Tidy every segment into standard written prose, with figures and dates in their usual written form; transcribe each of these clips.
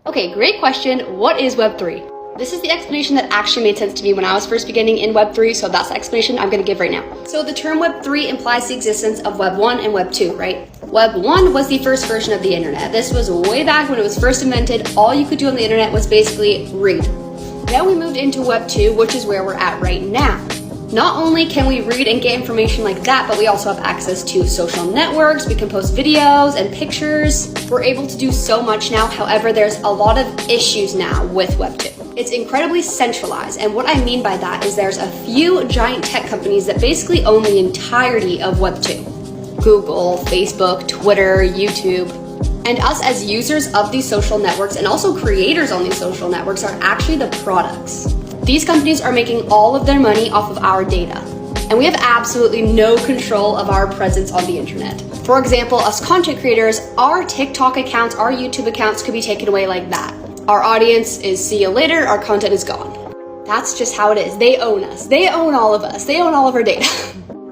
Okay, great question. What is Web 3? This is the explanation that actually made sense to me when I was first beginning in Web 3, so that's the explanation I'm going to give right now. So the term Web 3 implies the existence of Web 1 and Web 2, right? Web 1 was the first version of the internet. This was way back when it was first invented. All you could do on the internet was basically read. Then we moved into Web 2, which is where we're at right now. Not only can we read and get information like that, but we also have access to social networks. We can post videos and pictures. We're able to do so much now. However, there's a lot of issues now with Web 2. It's incredibly centralized, and what I mean by that is there's a few giant tech companies that basically own the entirety of Web 2. Google, Facebook, Twitter, YouTube. And us as users of these social networks and also creators on these social networks are actually the products. These companies are making all of their money off of our data, and we have absolutely no control of our presence on the internet. For example, us content creators, our TikTok accounts, our YouTube accounts could be taken away like that. Our audience is see you later, our content is gone. That's just how it is. They own us. They own all of us. They own all of our data.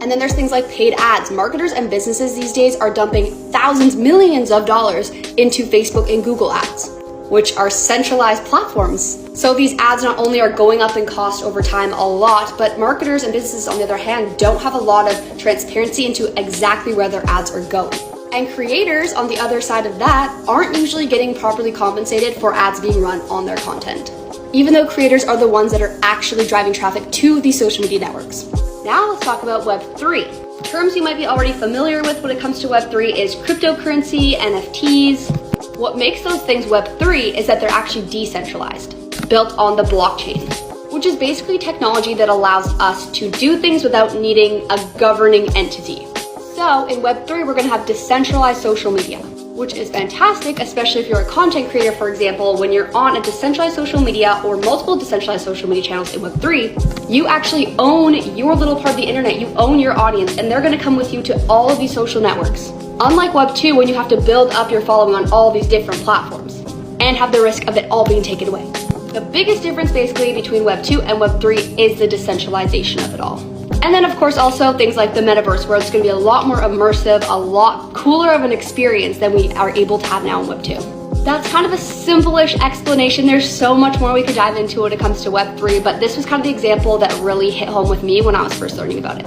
And then there's things like paid ads. Marketers and businesses these days are dumping thousands, millions of dollars into Facebook and Google ads, which are centralized platforms. So these ads not only are going up in cost over time a lot, but marketers and businesses, on the other hand, don't have a lot of transparency into exactly where their ads are going. And creators, on the other side of that, aren't usually getting properly compensated for ads being run on their content, even though creators are the ones that are actually driving traffic to these social media networks. Now let's talk about Web 3. Terms you might be already familiar with when it comes to Web 3 is cryptocurrency, NFTs. What makes those things Web 3 is that they're actually decentralized, built on the blockchain, which is basically technology that allows us to do things without needing a governing entity. So in Web 3, we're going to have decentralized social media, which is fantastic, especially if you're a content creator, for example. When you're on a decentralized social media or multiple decentralized social media channels in Web 3, you actually own your little part of the internet. You own your audience, and they're going to come with you to all of these social networks. Unlike Web 2, when you have to build up your following on all these different platforms and have the risk of it all being taken away. The biggest difference basically between Web 2 and Web 3 is the decentralization of it all. And then of course also things like the metaverse, where it's going to be a lot more immersive, a lot cooler of an experience than we are able to have now in Web 2. That's kind of a simple-ish explanation. There's so much more we could dive into when it comes to Web 3, but this was kind of the example that really hit home with me when I was first learning about it.